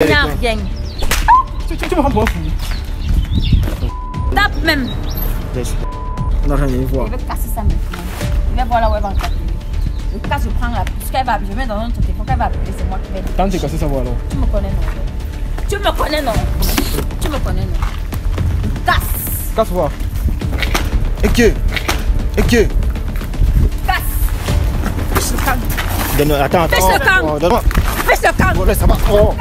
Il n'y a rien. Tu me rends pour un fou. Tape même. On n'a rien à voir. Je vais casser ça maintenant. Je vais voir là où elle va taper. Le cas, je prends la puce qu'elle va. Je mets dans notre téléphone qu'elle va appeler. C'est moi qui vais. Quand tu es cassé, ça va alors. Tu me connais, non? Tu me connais, non? Tu me connais, non? Casse. Casse voir. Ok. Casse. Fais le camp. Donne-moi, attends. Fais le camp. Oh, donne-moi. Fais le camp. Bon, laisse, ça va. Oh.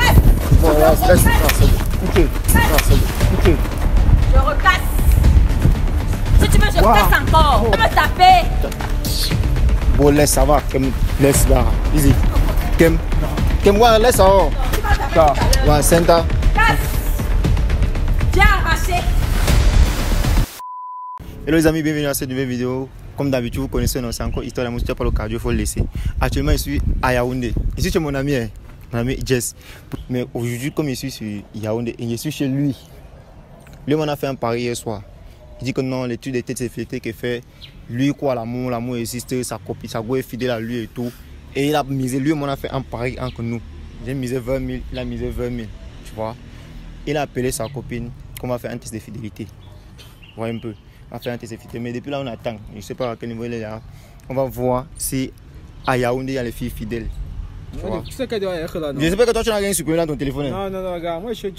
Bon, laisse. Ah, c'est bon. Ok. Ah, c'est bon. Ok. Je recasse. Si tu veux, je casse encore. Tu me taper. Bon, laisse, ça va. Laisse, là. Easy. Kem, ouais, laisse, ça va. Ouais, senta. Casse. Viens arracher. Hello les amis, bienvenue à cette nouvelle vidéo. Comme d'habitude, vous connaissez, c'est encore Histoire d'amour. Si tu n'as pas le cardio, il faut le laisser. Actuellement, je suis à Yaoundé. Ici, tu es mon ami Jess. Mais aujourd'hui, comme je suis sur Yaoundé et je suis chez lui, lui m'en a fait un pari hier soir. Il dit que non, l'étude était effectuée qu'il fait. Lui, quoi, l'amour existe, sa copine, sa go est fidèle à lui et tout. Et il a misé, lui m'en a fait un pari entre nous. J'ai misé 20 000, il a misé 20 000, tu vois. Il a appelé sa copine qu'on va faire un test de fidélité. Voyez un peu. On va faire un test de fidélité. Mais depuis là, on attend. Je ne sais pas à quel niveau il est là. On va voir si à Yaoundé, il y a les filles fidèles. Tu sais qu'elle doit être là, non? Je sais pas que toi, tu n'as rien supprimé dans ton téléphone. Non, regarde. Moi, je suis un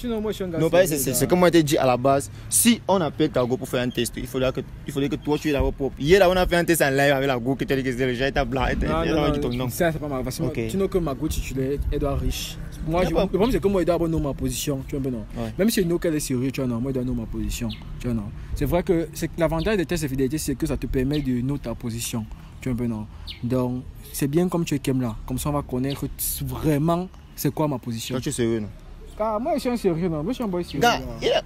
gars. Non, c'est comme moi, je t'ai dit à la base. Si on appelle ta go pour faire un test, il faudrait que toi, tu es là-bas propre. Hier, là, on a fait un test en live avec la go qui t'a dit que c'était le jet, blanc. Non, ça, c'est pas mal. Parce que tu know que ma go titulaire, elle doit être riche. Moi, le problème, c'est que moi, je dois avoir ma position. Tu vois, non? Même si je know qu'elle est sérieuse, tu vois, non, moi, je dois avoir ma position. Tu vois, non? C'est vrai que l'avantage des tests de fidélité, c'est que ça te permet de noter ta position. Tu vois, non? Donc, c'est bien comme tu es là. Comme ça, on va connaître vraiment c'est quoi ma position. Toi, tu es sérieux, non? Car moi, je suis un sérieux, non? Moi, je suis un boy sérieux. Gars,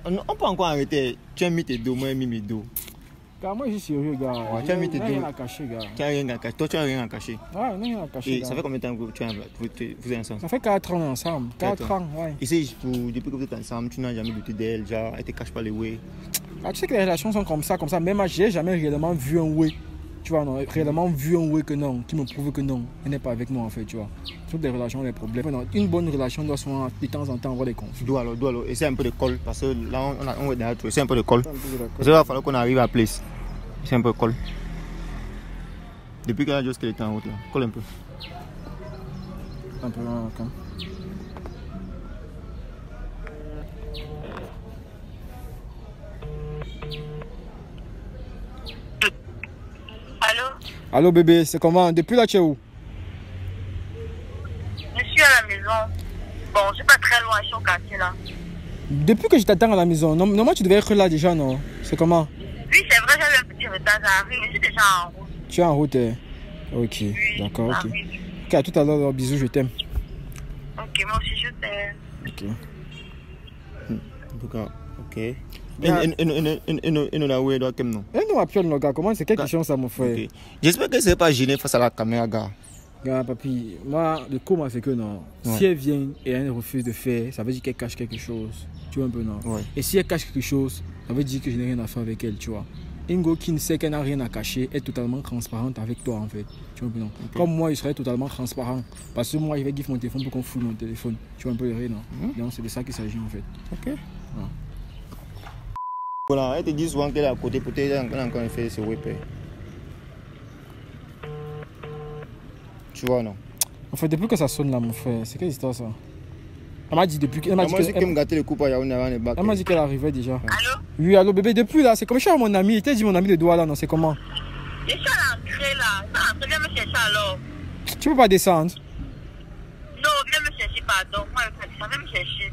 on peut encore arrêter. Tu as mis tes dos, moi, j'ai mis mes dos. Car moi, je suis sérieux, gars. Ouais, tu as mis tes dos. Rien à cacher, gars. Tu n'as rien à cacher. Toi, tu n'as rien à cacher. Ouais, rien à cacher. Et ça fait combien de temps que vous êtes ensemble? Ça fait 4 ans ensemble. 4 ans, ouais. Ici, depuis que vous êtes ensemble, tu n'as jamais douté d'elle, genre, elle ne te cache pas les way. Ah, tu sais que les relations sont comme ça. Même moi, j'ai jamais réellement vu un way. Tu vois, non, réellement vu un way que non, qui me prouve que non, elle n'est pas avec moi en fait, tu vois. Toutes les relations ont des problèmes. Non, une bonne relation doit souvent de temps en temps avoir des conflits. Dois alors, essaie un peu de colle, parce que là, on va déjà trouver, essaie un peu de colle. Parce qu'il va falloir qu'on arrive à la place. Essaie un peu de colle. Depuis qu'elle a juste qu'elle était en route là, colle un peu. Un peu là, quand. Allô bébé, c'est comment? Depuis là, tu es où? Je suis à la maison. Bon, je suis pas très loin, je suis au quartier là. Depuis que je t'attends à la maison, normalement tu devais être là déjà, non? C'est comment? Oui, c'est vrai, j'avais un petit retard, j'arrive, je suis déjà en route. Tu es en route, hein? Ok, oui, d'accord, ok. Oui. Ok, à tout à l'heure, bisous, je t'aime. Ok, moi aussi je t'aime. Ok. En tout cas, ok. Et nous là où elle doit comme non. Et nous appelons le gars, comment c'est quelque chose ça mon frère? Okay. J'espère que c'est pas gêné face à la caméra gars. Gars papi, moi le comment c'est que non. Ouais. Si elle vient et elle refuse de faire, ça veut dire qu'elle cache quelque chose. Tu vois un peu non? Ouais. Et si elle cache quelque chose, ça veut dire que je n'ai rien à faire avec elle, tu vois. Ingo qui ne sait qu'elle n'a rien à cacher est totalement transparente avec toi en fait. Tu vois un peu non? Okay. Comme moi je serais totalement transparent. Parce que moi je vais give mon téléphone pour qu'on fouille mon téléphone. Tu vois un peu le non? Donc c'est de ça qu'il s'agit en fait. Ok. Ouais. Voilà, elle te dit souvent qu'elle est à côté, peut-être qu'elle a encore fait ce web. Tu vois, non? En fait, depuis que ça sonne là, mon frère, c'est quelle histoire ça? Elle m'a dit depuis qu'elle m'a dit qu'elle me gâtait le coup à Yaoundé avant les bacs. Elle m'a dit qu'elle arrivait déjà. Allô? Oui, allô bébé, depuis là, c'est comme je suis à mon ami. Il t'a dit mon ami le doigt là, non? C'est comment? Je suis à l'entrée là. Non, viens me chercher alors. Tu peux pas descendre? Non, viens me chercher, pardon. Moi, viens me chercher.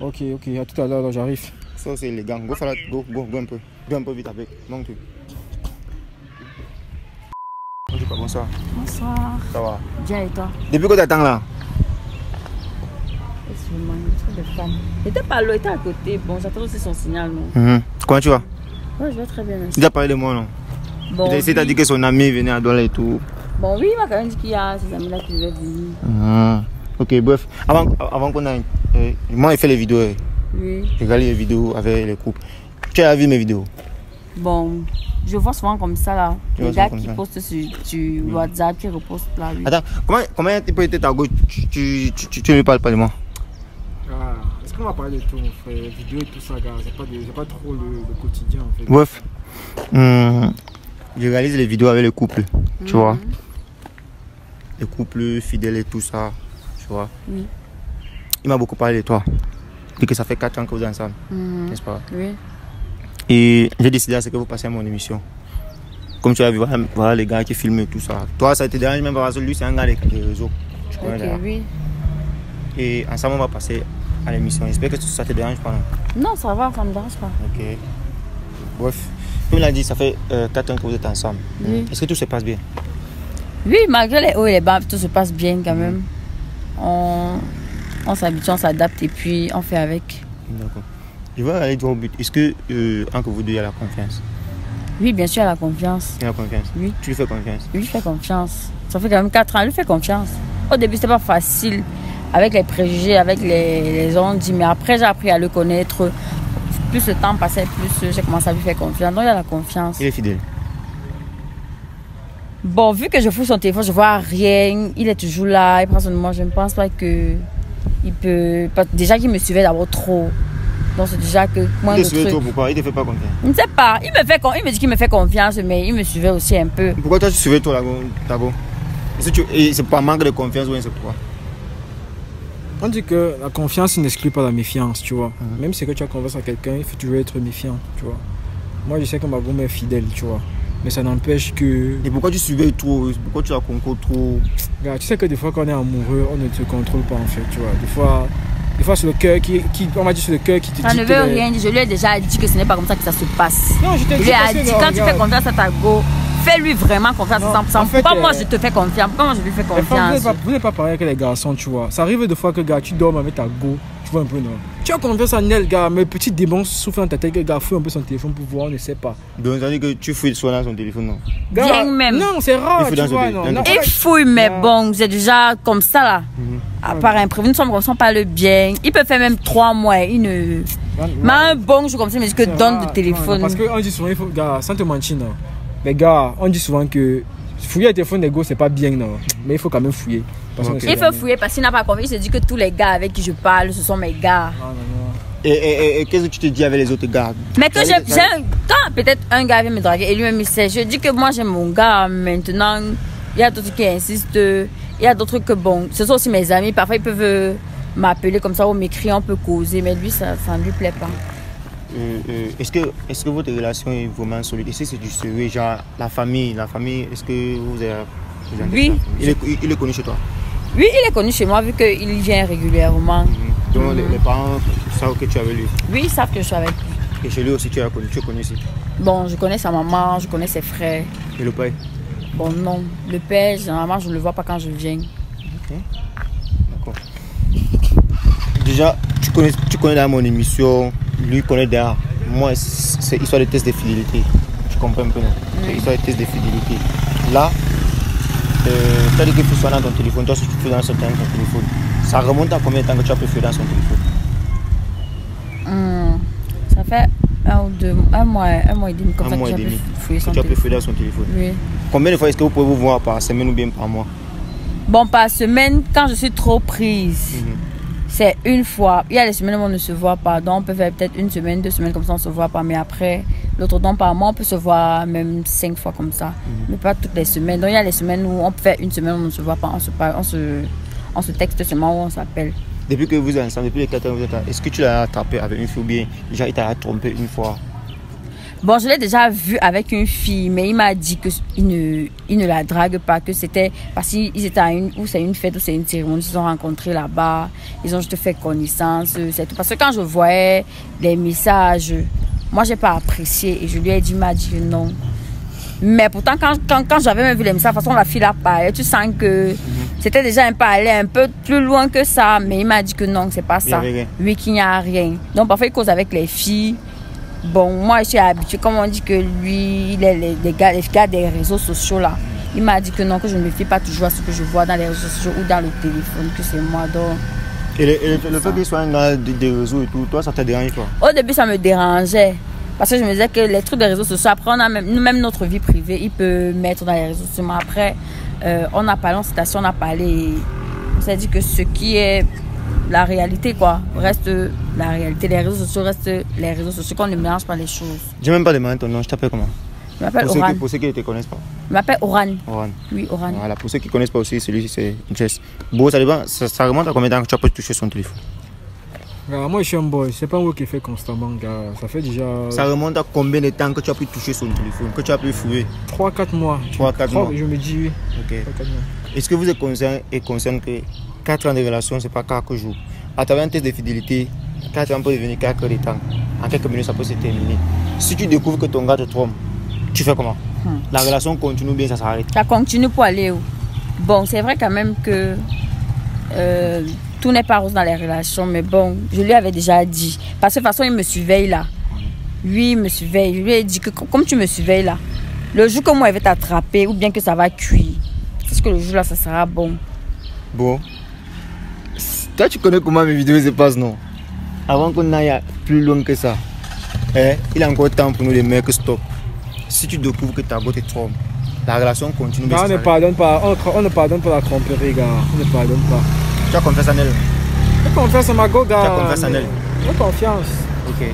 Ok, à tout à l'heure, j'arrive. Ça c'est élégant. Go un peu. Go un peu vite avec. Monte. Bonsoir. Bonsoir. Ça va? Bien et toi? Depuis que tu attends là? Excuse-moi, une truc de femme. Il était pas là, il était à côté. Bon, j'attends aussi son signal, non? Comment tu vas? Ouais, je vais très bien. Il t'a parlé de moi, non? Bon. Il t'a dit que son ami venait à Douala et tout. Bon, oui, il m'a quand même dit qu'il y a ces amis-là qui devaient venir. Ok, bref. Avant qu'on aille, moi, il fait les vidéos. Oui. Je regarde les vidéos avec les couples. Tu as vu mes vidéos? Bon, je vois souvent comme ça là. Les gars qui postent sur WhatsApp, qui repostent là. Oui. Attends, comment tu peux être ta go? Tu ne lui parles pas de moi? Est-ce qu'on va parler de tout, mon frère? Vidéo et tout ça, gars. C'est pas trop le quotidien, en fait. Bref, je réalise les vidéos avec les couples, tu vois. Les couples fidèles et tout ça, tu vois. Oui. Il m'a beaucoup parlé de toi. Et que ça fait 4 ans que vous êtes ensemble, n'est-ce pas? Oui. Et j'ai décidé à ce que vous passiez à mon émission. Comme tu as vu, voilà les gars qui filment et tout ça. Toi, ça te dérange même pas parce que lui, c'est un gars des réseaux. Tu connais oui. Et ensemble, on va passer à l'émission. J'espère que ça te dérange pas, non? Non, ça va, ça me dérange pas. Ok. Bref, comme il a dit, ça fait 4 ans que vous êtes ensemble. Est-ce que tout se passe bien? Oui, malgré les hauts et les bas, tout se passe bien quand même. On s'habitue, on s'adapte et puis on fait avec. D'accord. Je vais aller droit au but. Est-ce que entre vous deux, il y a la confiance? Oui, bien sûr, il y a la confiance. Il y a la confiance? Oui. Tu lui fais confiance? Oui, je lui fais confiance. Ça fait quand même 4 ans, je lui fais confiance. Au début, c'était pas facile avec les préjugés, avec les gens dit, mais après, j'ai appris à le connaître. Plus le temps passait, plus j'ai commencé à lui faire confiance. Donc, il y a la confiance. Il est fidèle? Bon, vu que je fous son téléphone, je vois rien. Il est toujours là, il prend son numéro. Je ne pense pas que il peut. Déjà qu'il me suivait d'abord trop. Donc c'est déjà que moi. Il te suivait trop, pourquoi? Il te fait pas confiance? Je ne sais pas. Il me dit qu'il me fait confiance, mais il me suivait aussi un peu. Pourquoi toi tu suivais toi d'abord? C'est pas manque de confiance ou c'est pourquoi? On dit que la confiance n'exclut pas la méfiance, tu vois. Même si que tu as confiance en quelqu'un, il faut toujours être méfiant, tu vois. Moi, je sais que ma gomme est fidèle, tu vois. Mais ça n'empêche que... Et pourquoi tu suivais trop? Pourquoi tu la concours trop? Regarde, tu sais que des fois, quand on est amoureux, on ne te contrôle pas, en fait, tu vois. Des fois c'est le cœur qui... On m'a dit c'est le cœur qui te dit... Ça ne veut rien dire. Je lui ai déjà dit que ce n'est pas comme ça que ça se passe. Non, je t'ai dit quand tu fais confiance à ta go, fais-lui vraiment confiance à 100%. En fait, pourquoi moi je te fais confiance? Pourquoi moi je lui fais confiance? Vous n'êtes pas pareil avec les garçons, tu vois. Ça arrive des fois que, gars, tu dors avec ta go. Tu vois un peu, non? Tu as confiance en elle, gars, mais petit démon souffle dans ta tête que, gars, fouille un peu son téléphone pour voir, on ne sait pas. Donc, ça veut dire que tu fouilles souvent dans son téléphone, non? Bien même. Non, c'est rare, tu vois, non. Il fouille, mais bon, vous êtes déjà comme ça, là. À part imprévu, nous sommes comme ça, on parle bien. Il peut faire même 3 mois, il ne... Mais un bon jour comme ça, il me dit que donne le téléphone. Parce qu'on dit souvent, il faut, gars, sans te mentir, non. Mais, gars, on dit souvent que fouiller le téléphone des gosses, c'est pas bien, non. Mais il faut quand même fouiller. Il faut fouiller parce qu'il n'a pas confiance. Il se dit que tous les gars avec qui je parle, ce sont mes gars. Et qu'est-ce que tu te dis avec les autres gars? Mais que quand peut-être un gars vient me draguer et lui-même il sait, je dis que moi j'aime mon gars. Maintenant, il y a d'autres qui insistent. Il y a d'autres que bon, ce sont aussi mes amis. Parfois ils peuvent m'appeler comme ça ou m'écrire, on peut causer. Mais lui, ça ne lui plaît pas. Est-ce que votre relation est vraiment solide? Est-ce que c'est du sérieux, genre la famille, est-ce que vous êtes... Oui. Il est connu chez toi? Oui, il est connu chez moi vu qu'il vient régulièrement. Donc les parents savent que tu es avec lui? Oui, ils savent que je suis avec lui. Et chez lui aussi, tu es connu aussi? Bon, je connais sa maman, je connais ses frères. Et le père? Bon, non. Le père, généralement, je ne le vois pas quand je viens. Ok. D'accord. Déjà, tu connais dans mon émission, lui connaît derrière. Moi, c'est histoire de test de fidélité. Tu comprends un peu, non? C'est histoire de test de fidélité. Là, tu as dit que tu fais dans ton téléphone, toi, si tu fais dans ton téléphone, ça remonte à combien de temps que tu as pu faire dans son téléphone? Ça fait un mois et demi comme ça que tu as pu fouiller son téléphone. Tu as pu faire dans son téléphone? Oui. Combien de fois est-ce que vous pouvez vous voir par semaine ou bien par mois? Bon, par semaine, quand je suis trop prise, c'est une fois. Il y a les semaines où on ne se voit pas, donc on peut faire peut-être 1 semaine, 2 semaines comme ça, on ne se voit pas. Mais après, l'autre temps par mois, on peut se voir même 5 fois comme ça. Mais pas toutes les semaines. Donc il y a les semaines où on peut faire 1 semaine où on ne se voit pas, on se texte seulement où on s'appelle. Depuis que vous êtes ensemble, depuis les 4 ans, est-ce que tu l'as attrapé avec une fille ou bien déjà il t'a trompé une fois? Bon, je l'ai déjà vu avec une fille, mais il m'a dit qu'il ne la drague pas, que c'était parce qu'ils étaient à une fête ou c'est une cérémonie, ils se sont rencontrés là-bas, ils ont juste fait connaissance, c'est tout. Parce que quand je voyais les messages, moi j'ai pas apprécié et je lui ai dit, il m'a dit non. Mais pourtant, quand j'avais même vu les messages, de toute façon, la fille a parlé, tu sens que c'était déjà allé un peu plus loin que ça, mais il m'a dit que non, c'est pas ça. Oui, qu'il n'y a rien. Donc parfois, il cause avec les filles. Bon, moi, je suis habituée, comme on dit que lui, il est les gars des réseaux sociaux là. Il m'a dit que non, que je ne me fie pas toujours à ce que je vois dans les réseaux sociaux ou dans le téléphone, que c'est moi. Donc, et le fait qu'il soit un gars des réseaux et tout, toi, ça te dérange quoi? Au début, ça me dérangeait. Parce que je me disais que les trucs des réseaux sociaux, après, on a même notre vie privée, il peut mettre dans les réseaux sociaux. Mais après, on a parlé en citation, on a parlé. On s'est dit que ce qui est la réalité, quoi. Reste la réalité. Les réseaux sociaux restent les réseaux sociaux, qu'on ne mélange pas les choses. Je n'ai même pas demandé ton nom, je t'appelle comment? Je m'appelle Oran. Pour ceux qui ne te connaissent pas. Je m'appelle Oran. Oran. Oui, Oran. Voilà, pour ceux qui ne connaissent pas aussi, celui-ci c'est Jess. Bon, ça dépend, ça remonte à combien de temps que tu as pu toucher son téléphone? Moi je suis un boy, c'est pas moi qui fais constamment, gars. Ça fait déjà. Ça remonte à combien de temps que tu as pu toucher son téléphone, que tu as pu fouiller? 3-4 mois. 3-4 mois. Je me dis oui. Ok. Est-ce que vous êtes conscient que 4 ans de relation, c'est pas 4 jours? À travers un test de fidélité, 4 ans peut devenir 4 heures de temps. En quelques minutes, ça peut se terminer. Si tu découvres que ton gars te trompe, tu fais comment? La relation continue bien, ça s'arrête. Ça continue pour aller où? Bon, c'est vrai quand même que tout n'est pas rose dans les relations, mais bon, je lui avais déjà dit. Parce que de toute façon, il me surveille là. Lui, il me surveille. Je lui ai dit que comme tu me surveilles là, le jour que moi, il va t'attraper ou bien que ça va cuire, parce que le jour là, ça sera bon. Bon. Toi, tu connais comment mes vidéos se passent, non? Avant qu'on aille plus loin que ça, il y a encore temps pour nous les mecs, stop. Si tu découvres que ta go te trompe, la relation continue. On ne pardonne pas, on ne pardonne pas la tromperie, gars. On ne pardonne pas. Tu as confiance en elle? J'ai confiance en ma go, gars. Tu as confiance en elle? J'ai confiance. Ok.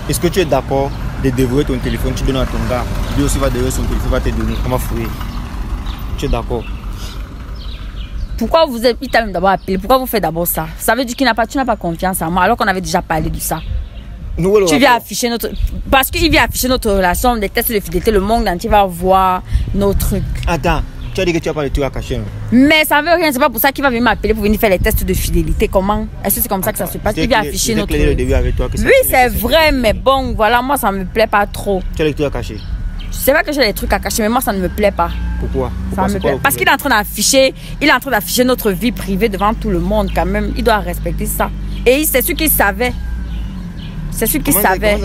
Est-ce que tu es d'accord de dévorer ton téléphone, tu donnes à ton gars, lui aussi va dévorer son téléphone, va te donner, on va fouiller. Tu es d'accord? Pourquoi il t'a même d'abord appelé? Pourquoi vous faites d'abord ça? Ça veut dire que tu n'as pas confiance en moi alors qu'on avait déjà parlé de ça. Tu viens afficher notre... Parce qu'il vient afficher notre relation, des tests de fidélité, le monde entier va voir nos trucs. Attends, tu as dit que tu n'as pas de trucs à cacher. Mais ça veut rien, c'est pas pour ça qu'il va venir m'appeler pour venir faire les tests de fidélité. Comment? Est-ce que c'est comme ça que ça se passe? Il vient afficher notre... Oui, c'est vrai, mais bon, voilà, moi ça me plaît pas trop. Tu as des trucs à cacher? Je sais pas que j'ai des trucs à cacher, mais moi ça ne me plaît pas. Pourquoi? Ça me plaît. Parce qu'il est en train d'afficher, notre vie privée devant tout le monde quand même. Il doit respecter ça. Et c'est ce qu'il savait. C'est ce qu'il savait.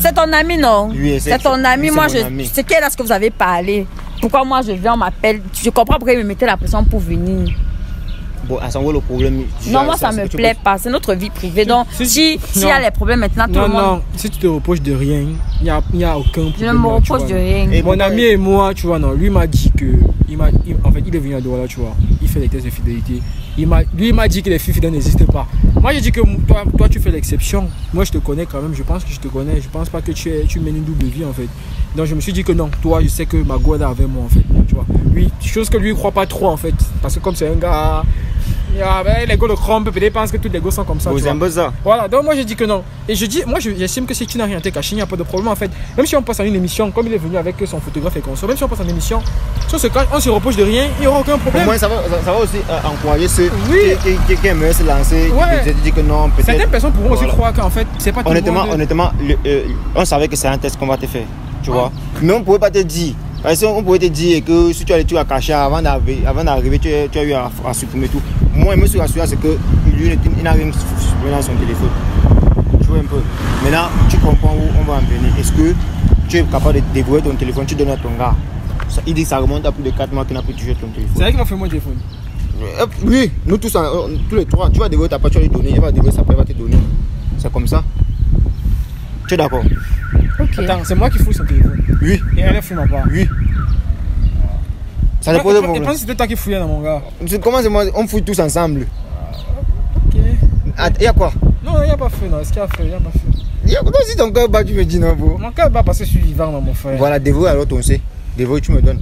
C'est ton ami, non? Oui, c'est ton ami. Moi, je sais quel est ce que vous avez parlé. Pourquoi moi je viens, on m'appelle. Je comprends pourquoi il me mettait la pression pour venir. Bon, à ce moment le problème. Non, moi ça me plaît pas. C'est notre vie privée. Donc, s'il y a les problèmes maintenant, tout le monde. Non, si tu te reproches de rien, il n'y a aucun problème. Je ne me reproche de rien. Et mon ami et moi, tu vois, non, lui m'a dit que. En fait, il est venu à Douala, tu vois. Il fait des tests de fidélité. Lui, il m'a dit que les filles fidèles n'existent pas. Moi, j'ai dit que toi, tu fais l'exception. Moi, je te connais quand même. Je pense que je te connais. Je pense pas que tu mènes une double vie, en fait. Donc, je me suis dit que non, toi, je sais que ma go est avec moi, en fait. Tu vois. Lui, chose que lui, il croit pas trop, en fait. Parce que comme c'est un gars. Les gars le crompe, peut-être pensent que tous les gars sont comme ça. Vous aimez ça? Voilà, donc moi, j'ai dit que non. Et je dis, moi, j'estime que si tu n'as rien à te cacher, il n'y a pas de problème, en fait. Même si on passe à une émission, comme il est venu avec son photographe et consort, même si on passe à une émission, si on se cache, on se reproche de rien, il n'y aura aucun problème. Pour moi, ça va aussi encourager ceux qui aimeraient se lancer, qui disent que non, peut-être. Certaines personnes pourront aussi croire qu'en fait, c'est pas tout le monde. Honnêtement, on savait que c'est un test qu'on va te faire, tu vois. Mais on ne pouvait pas te dire. Parce qu'on pouvait te dire que si tu as les trucs à cacher avant d'arriver, tu as eu à supprimer tout. Moi, je me suis rassuré, c'est que lui, il n'a rien supprimé dans son téléphone. Tu vois un peu. Maintenant, tu comprends où on va en venir. Est-ce que tu es capable de dévorer ton téléphone, tu donnes à ton gars? Il dit que ça remonte à plus de 4 mois qu'il n'a plus touché ton téléphone. C'est vrai qu'il m'a fait mon téléphone. Oui, nous tous les trois, tu vas dévorer ta part, tu vas lui donner, il va dévorer sa part, il va te donner. C'est comme ça. Tu es d'accord? Okay. Attends, c'est moi qui fouille son téléphone. Oui. Et elle fouille ma part. Oui. Ça dépend de moi. Je pense que c'était toi qui fouillais dans mon gars. Comment c'est moi? On fouille tous ensemble. Ok. Il y a quoi? Non, il n'y a pas feu, non. Est-ce qu'il y a feu? Il n'y a pas feu. Il y a quoi si ton cœur bat, tu me dis non, bro? Mon cœur bat parce que je suis vivant, mon frère. Voilà, dévorer alors ton sait. Dévorer, tu me donnes.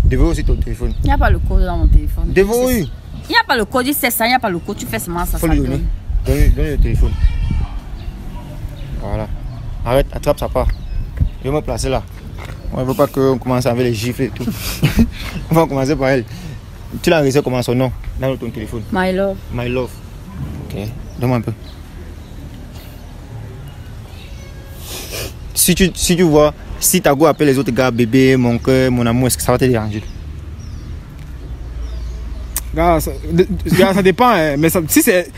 Dévorer aussi ton téléphone. Il n'y a pas le code dans mon téléphone. Dévorer. Il n'y a pas le code, il sait ça, il n'y a pas le code, tu fais seulement ça. Faut lui donner. Donne le téléphone. Voilà. Arrête, attrape sa part. Je vais me placer là. On ne veut pas qu'on commence avec les gifles et tout. On va commencer par elle. Tu l'as enregistré comment son nom dans ton téléphone? My love. My love. Ok. Donne-moi un peu. Si tu vois, si ta go appelle les autres gars, bébé, mon cœur, mon amour, est-ce que ça va te déranger? Gars, ça dépend, hein, mais si c'est,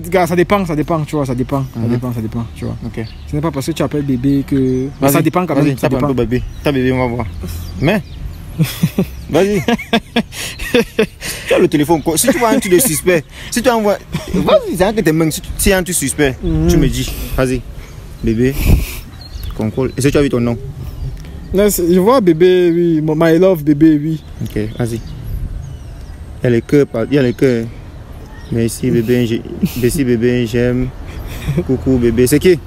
gars, ça dépend, tu vois, ça dépend, tu vois. Ok. Ce n'est pas parce que tu appelles bébé que... Mais ça dépend quand même, ça dépend. Bébé. Ta bébé, on va voir. Mais, vas-y. Tu as le téléphone, si tu vois un truc de suspect, si tu envoies, vas-y, c'est un que tes mains, si tu as un truc suspect, tu me dis, vas-y, bébé, contrôle. Est-ce que tu as vu ton nom? Je vois bébé, oui, my love, bébé, oui. Ok, vas-y. Il y a les cœurs, il y a les cœurs. Merci bébé, merci bébé, j'aime. Coucou bébé, c'est qui?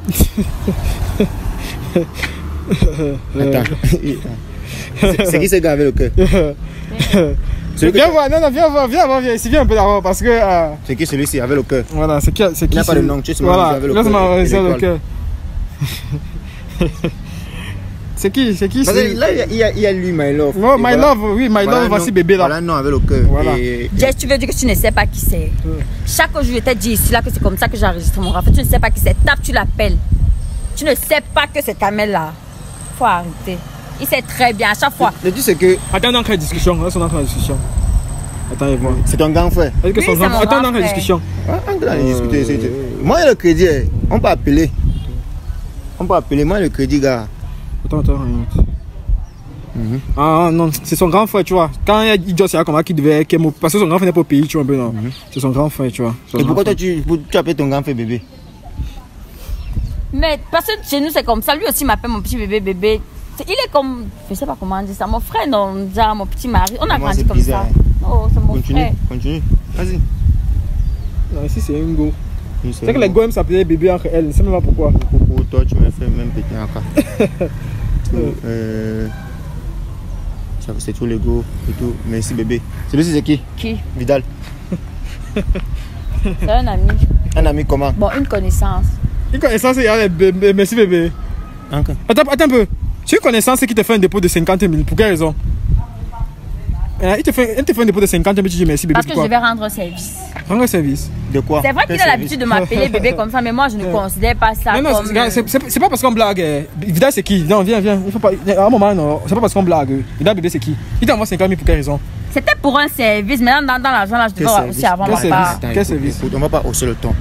Attends. C'est qui ce gars avec le cœur? Viens voir, non, viens voir, viens ici, viens un peu d'abord parce que. C'est qui celui-ci avec le cœur? Voilà, c'est qui? Il n'y a pas de nom, tu sais, voilà, avec le cœur. C'est qui? Là, il y a lui, My Love. Oh, My Love, oui, My Love, voici bébé là. Voilà, non, avec le cœur. Voilà. Jess, tu veux dire que tu ne sais pas qui c'est? Chaque jour, je t'ai dit ici là que c'est comme ça que j'enregistre mon rap. Tu ne sais pas qui c'est. Tape, tu l'appelles. Tu ne sais pas que c'est Kamel là. Faut arrêter. Il sait très bien à chaque fois. Le truc c'est que. Attends, dans quelle discussion? Là, on est en train de discussion. Attends, moi. C'est ton grand frère. Oui, Attends, dans quelle discussion? Moi, le crédit, on peut appeler. Moi, le crédit, gars. Attends. Ah non, c'est son grand frère, tu vois. Quand il dit c'est comment qu'il devait. Parce que son grand frère n'est pas au pays, tu vois un peu, non. C'est son grand frère, tu vois. Et pourquoi toi, tu appelles ton grand frère bébé? Mais parce que chez nous, c'est comme ça. Lui aussi m'appelle mon petit bébé. Il est comme. Je sais pas comment on dit ça. Mon frère, non, genre, mon petit mari. On a grandi comme ça. Oh, c'est mon frère. Continue. Vas-y. Non, ici, c'est un go. C'est que les go aiment s'appeler bébé entre elles. Je sais même pas pourquoi. Pour toi, tu me fais même péter encore. C'est tout les go et tout. Merci bébé. Celui-ci, c'est qui? Qui? Vidal. C'est un ami. Un ami comment? Bon, une connaissance. Une connaissance, il y a les merci bébé. Okay. Attends un peu. C'est une connaissance qui te fait un dépôt de 50 000. Pour quelle raison? Il te fait un dépôt de 50 000, tu dis merci bébé. Parce que je vais rendre service. Rendre service? De quoi? C'est vrai qu'il a l'habitude de m'appeler bébé comme ça, mais moi je ne considère pas ça non, comme... c'est pas parce qu'on blague. Vidal c'est qui? Non, viens. Il faut pas... À un moment, non. C'est pas parce qu'on blague. Vidal bébé c'est qui? Il t'envoie 50 000 pour quelle raison? C'était pour un service. Maintenant, dans l'argent, là, je devais aussi avoir ma part. Quel service? On va pas hausser le ton.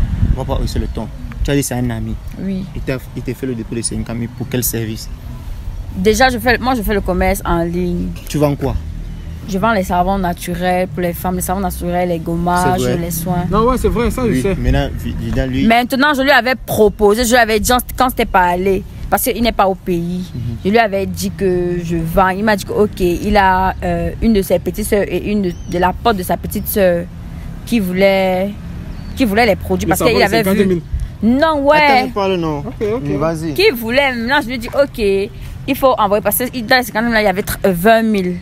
Tu as dit c'est un ami. Oui. Il t'a fait le dépôt de 50 000 pour quel service? Déjà, je fais le commerce en ligne. Tu vends quoi? Je vends les savons naturels pour les femmes, les savons naturels, les gommages, les soins. Non, ouais, c'est vrai, ça je sais. Maintenant, je lui avais proposé, je lui avais dit quand c'était pas allé, parce qu'il n'est pas au pays. Je lui avais dit que je vends. Il m'a dit que, ok, il a une de ses petites soeurs et une de la pote de sa petite soeur qui voulait les produits parce qu'il avait vu. Non, ouais. Attends, parle, non. Ok. Vas-y. Qui voulait, maintenant je lui ai dit, ok, il faut envoyer parce que dans ces canaux-là, il y avait 20 000.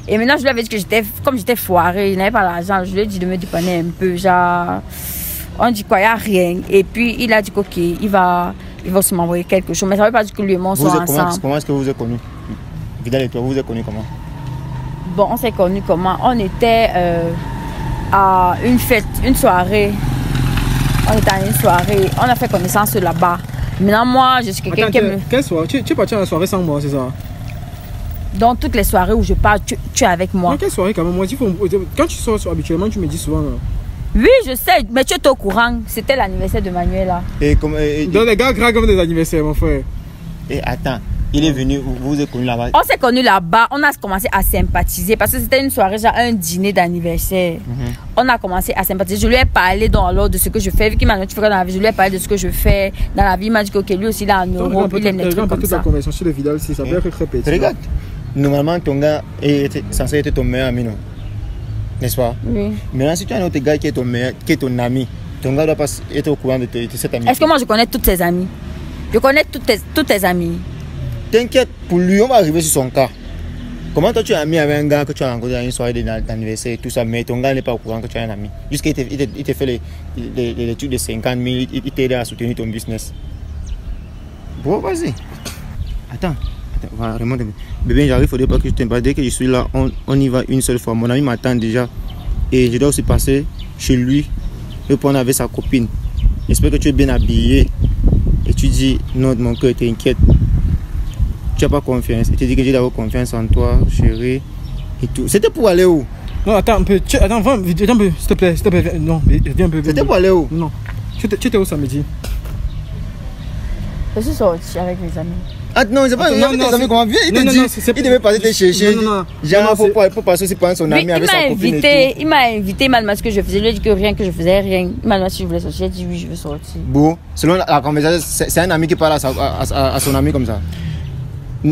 Et maintenant, je lui avais dit que comme j'étais foirée, il n'avait pas l'argent. Je lui ai dit de me dépanner un peu. Genre, on dit quoi, il n'y a rien. Et puis, il a dit qu'ok, il va aussi m'envoyer quelque chose. Mais ça ne veut pas dire que lui et moi sont ensemble. Comment est-ce que vous vous êtes connus? Vidal et toi, vous vous êtes connus comment? Bon, on s'est connus comment? On était à une fête, une soirée. On était à une soirée. On a fait connaissance là-bas. Maintenant, moi, je suis quelqu'un qui aime... Quelle soirée? Tu es parti à la soirée sans moi, c'est ça? Dans toutes les soirées où je parle, tu es avec moi. Non, quelle soirée quand même? Moi, quand tu sors habituellement, tu me dis souvent. Oui, je sais, mais tu es au courant. C'était l'anniversaire de Manuel là. Donc les gars gras comme des anniversaires, mon frère. Et attends, il est venu, vous vous êtes connus là-bas? On s'est connus là-bas, on a commencé à sympathiser parce que c'était une soirée, genre un dîner d'anniversaire. On a commencé à sympathiser. Je lui ai parlé dans l'ordre de ce que je fais. Vu qu'il m'a dit tu feras dans la vie, je lui ai parlé de ce que je fais dans la vie. Il m'a dit que lui aussi, il est en Europe, il aime les trucs comme ça. La conversation sur le Vidal, ça peut être très petit. Regarde, normalement, ton gars est censé être ton meilleur ami, non? N'est-ce pas? Oui. Maintenant, si tu as un autre gars qui est ton ami, ton gars doit pas être au courant de cet ami. Est-ce que moi, je connais tous tes amis? Je connais tous tes amis. T'inquiète, pour lui, on va arriver sur son cas. Comment toi tu es ami avec un gars que tu as rencontré à une soirée d'anniversaire et tout ça, mais ton gars n'est pas au courant que tu as un ami? Jusqu'il t'a fait les trucs de 50 000, il t'a aidé à soutenir ton business. Bon, vas-y. Attends, voilà, remonte. Bébé, j'arrive, il ne faudrait pas que je t'aime pas. Dès que je suis là, on y va une seule fois. Mon ami m'attend déjà. Et je dois aussi passer chez lui et prendre avec sa copine. J'espère que tu es bien habillé. Et tu dis, non, mon cœur, t'inquiète. Tu n'as pas confiance. Et tu dis que j'ai d'avoir confiance en toi, chérie. Et tout. C'était pour aller où? Non, attends un peu. Attends, viens un peu, s'il te plaît. Non, viens un peu. C'était pour aller où? Non. Tu étais où samedi? Je suis sortie avec mes amis. Ah non, c'est pas tes amis comment viens. Il te dit, il devait passer te chercher. Genre, faut passer aussi prendre son ami avec sa copine. Il m'a invité, il m'a demandé ce que je faisais. Je lui ai dit que rien, que je faisais rien. Il m'a demandé si je voulais sortir. J'ai dit oui, je veux sortir. Bon, selon la conversation, c'est un ami qui parle à son ami comme ça.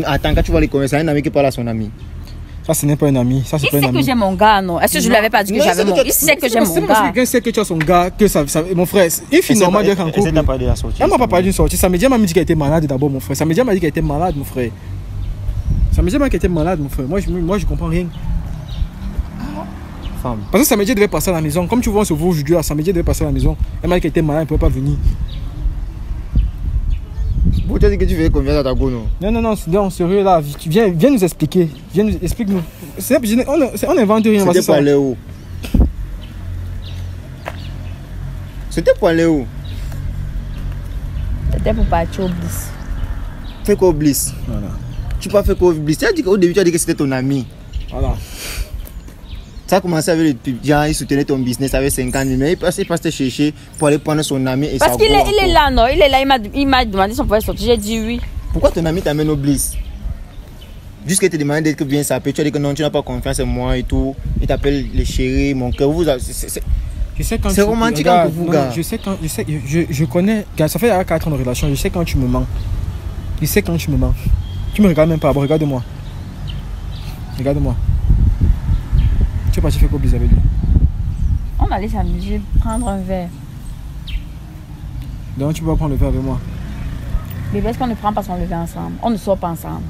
Attends, quand tu vois les conversations, c'est un ami qui parle à son ami. Ça, ce n'est pas un ami. Ça, c'est pas un ami. Il sait que j'ai mon gars, non? Est-ce que je lui avais pas dit que j'avais mon gars? Il sait que j'ai mon gars. C'est parce que quelqu'un sait que tu as son gars, que ça mon frère, une fille normale d'être en couple. Elle n'a pas dit la sortie. Elle m'a pas parlé d'une sortie. Samédia m'a dit qu'elle était malade d'abord, mon frère. Samédia m'a dit qu'elle était malade, mon frère. Samédia m'a dit qu'elle était malade, mon frère. Moi, je comprends rien. Femme. Parce que Samédia devait passer à la maison. Comme tu vois, on se voit aujourd'hui, Samédia devait passer à la maison. Elle m'a dit qu'elle était malade, elle ne pouvait pas venir. Pourquoi tu as dit que tu fais confiance à ta go, non? Non, sérieux là, viens nous expliquer. Explique-nous. On n'invente rien. C'était pour aller où? C'était pour aller où? C'était pour partir au Bliss. Fais quoi au Bliss? Voilà. Tu peux pas faire quoi au Bliss? Au début, tu as dit que c'était ton ami. Voilà. Ça a commencé avec le genre, il soutenait ton business avec 50 000, mais il passait te chercher pour aller prendre son ami et parce qu'il est là, non? Il est là, il m'a demandé si on pouvait sortir. J'ai dit oui. Pourquoi ton ami t'amène au Bliss? Jusqu'à te demander d'être bien sapé, tu as dit que non, tu n'as pas confiance en moi et tout. Il t'appelle les chéris, mon cœur. C'est romantique entre vous, gars. Je connais, ça fait 4 ans de relation, je sais quand tu me mens. Je sais quand tu me mens. Tu me regardes même pas, bon, regarde-moi. Regarde-moi. Tu es parti faire quoi avec lui? On allait s'amuser, prendre un verre. Donc tu peux pas prendre le verre avec moi? Mais est-ce qu'on ne prend pas son lever ensemble? On ne sort pas ensemble.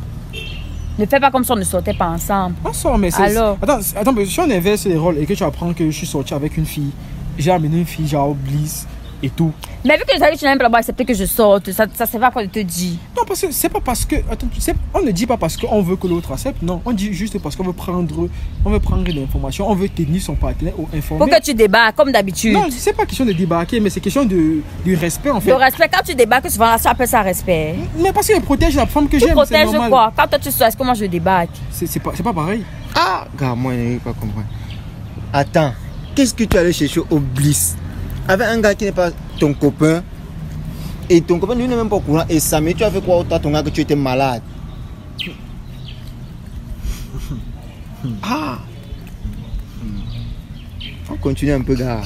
Ne fais pas comme si on ne sortait pas ensemble. On sort, mais c'est... Alors... Attends, si on inverse les rôles et que tu apprends que je suis sorti avec une fille, j'ai amené une fille, genre Bliss et tout. Mais vu que je savais que tu n'aimes pas accepter que je sorte, ça ne sert pas à quoi de te dire. Non, parce que c'est pas parce que... Attends, on ne dit pas parce qu'on veut que l'autre accepte, non. On dit juste parce qu'on veut prendre l'information, on veut tenir son partenaire ou informer. Pour que tu débarques, comme d'habitude. Non, c'est pas question de débarquer, mais c'est question du respect, en fait. Le respect, quand tu débarques, souvent, ça appelle ça respect. Mais parce qu'il protège la femme que j'aime, c'est normal. Tu protèges quoi? Quand toi tu sors, est-ce que moi je débarque? C'est pas pareil. Ah, gars, moi, je n'ai pas compris. Attends, qu'est-ce que tu allais chercher au Bliss? Avec un gars qui n'est pas ton copain, et ton copain lui n'est même pas au courant, et ça, mais tu as fait quoi à ton gars que tu étais malade? Ah! On continue un peu, gars.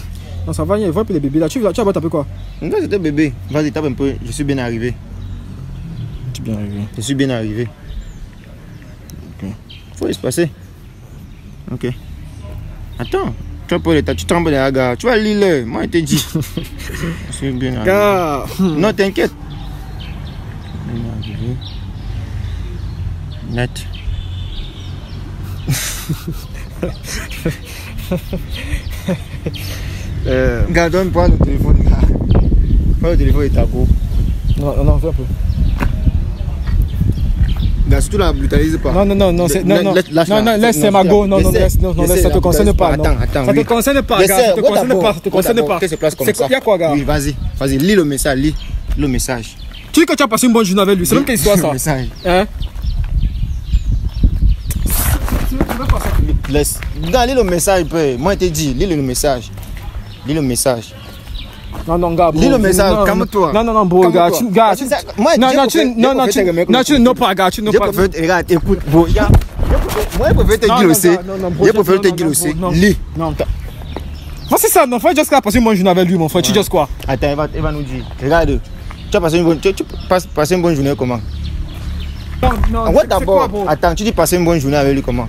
Non, ça va, il voit un peu les bébés là. Tu vas taper quoi? Non, c'était bébé. Vas-y, tape un peu. Je suis bien arrivé. Tu es bien arrivé? Je suis bien arrivé. Ok. Faut se passer. Ok. Attends. Tu trembles les gars. Tu vas lire, moi je te dis. Je suis bien arrivé. Gars. Non, t'inquiète. Bien arrivé. Net. Gars, donne-moi le téléphone, gars. Prends le téléphone et ta go. Non, fais un peu. Gars, surtout la brutalise pas. Non, laisse ma go. Non, ça te concerne pas. Attends. Ça te concerne pas, gars. Ça te concerne pas. Qu'est-ce qui se passe comme ça? Il y a quoi, gars? Oui, vas-y, lis le message, lis le message. Tu dis que tu as passé une bonne journée avec lui, c'est même quelle histoire ça? Message. Hein? Laisse. Gars, lis le message, peu. Moi, je t'ai dit, lis le message. Lis le message. Non, gars, bro. Lis le message, calme-toi. Non, bro, gars. Tu ne pas, gars. Tu ne pas. Regarde, écoute, bro. Moi, je préfère te dire aussi. Je préfère te dire aussi. Lis. Non, c'est ça, mon frère, juste passer une bonne journée avec lui, mon frère. Tu dis quoi? Attends, il va nous dire. Regarde, tu as passé une bonne journée comment? Non, d'abord. Attends, tu dis passer une bonne journée avec lui comment?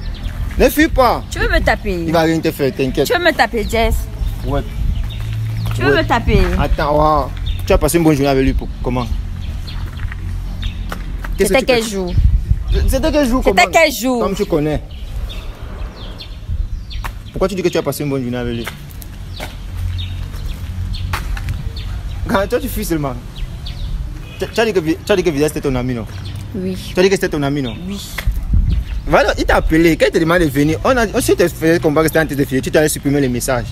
Ne fuis pas. Tu veux me taper? Il va rien te faire, t'inquiète. Tu veux me taper, Jess? Ouais. Tu veux me taper? Attends, wow. Tu as passé une bonne journée avec lui comment? C'était quel jour? C'était quel jour? C'était quel jour? Comme tu connais. Pourquoi tu dis que tu as passé une bonne journée avec lui? Quand toi tu fuis seulement. Tu as dit que Vida c'était ton ami, non? Oui. Tu as dit que c'était ton ami, non? Oui. Voilà, il t'a appelé, quand il t'a demandé de venir, on s'était fait combat que c'était en tête de filer, tu t'allais supprimer les messages.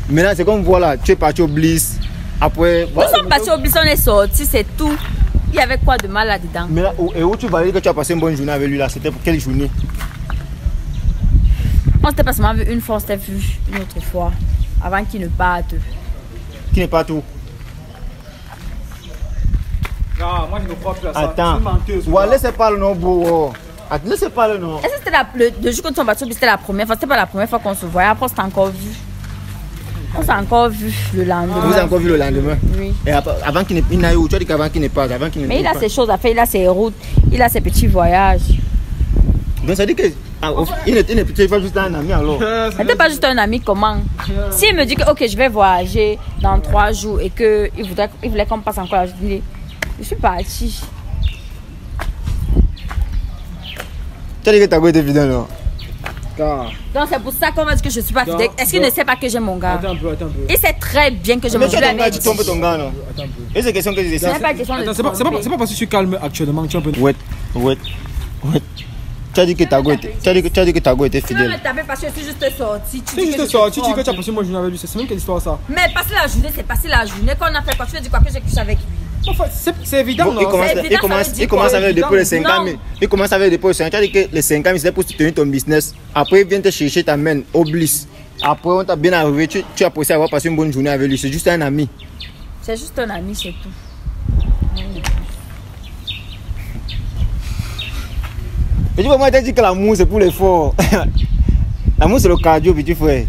Maintenant, c'est comme voilà, tu es parti au Bliss. Après. Nous sommes partis au Bliss, on est sortis, c'est tout. Il y avait quoi de mal là-dedans? Mais là, et où tu vas dire que tu as passé une bonne journée avec lui là? C'était pour quelle journée? On s'était pas seulement vu une fois, on s'était vu une autre fois. Avant qu'il ne parte. Qui n'est pas tout? Non, moi je ne crois plus à ça. Attends. Ouais, laissez pas le nom, beau. Laissez pas le nom. Est-ce que c'était le jour que nous sommes partis au Bliss, c'était la première fois? C'était pas la première fois qu'on se voyait. Après, on s'était encore vu. On s'est encore vu le lendemain. Vous avez encore vu le lendemain? Oui. Et avant qu'il n'aille où? Tu as dit qu'avant qu'il ne parte. Mais il a ses choses à faire, il a ses routes, il a ses petits voyages. Donc ça dit que il n'est pas juste un ami alors. C'était pas juste un ami, comment? S'il me dit que ok, je vais voyager dans 3 jours et qu'il voulait qu'on passe encore la journée, je suis partie. Tu as dit que ta go était fidèle alors. Donc c'est pour ça qu'on va dire que je suis pas fidèle. Est-ce qu'il ne sait pas que j'ai mon gars? Attends un peu. Il sait très bien que je Mais me tu suis as ton gars, tu tombes ton gars non? Attends un peu. Et c'est question que je dis ça. C'est pas question de Attends, c'est pas parce que je suis calme actuellement que tu es un peu. Ouais. Tu as dit que ta go était, Tu vas fidèle. me taper parce que je suis juste sortie. Tu es juste sorti, tu dis que tu as passé moi journée avec lui. C'est même quelle histoire ça? Mais passer la journée, c'est passer la journée. Qu'on a fait quoi? Tu veux dire quoi? Que j'ai couché avec lui? Enfin, c'est évident, Bon, non? il commence avec le dépôt de 5 ans. Il commence avec le dépôt de 5 ans. Tu as dit que les 5 ans, c'était pour soutenir ton business. Après, il vient te chercher, t'amène au bliss. Après, on t'a bien arrivé, tu as pensé avoir passé une bonne journée avec lui. C'est juste un ami. C'est juste un ami, c'est tout. Et tu vois, moi, tu as dit que l'amour, c'est pour les forts. L'amour, c'est le cardio, petit frère.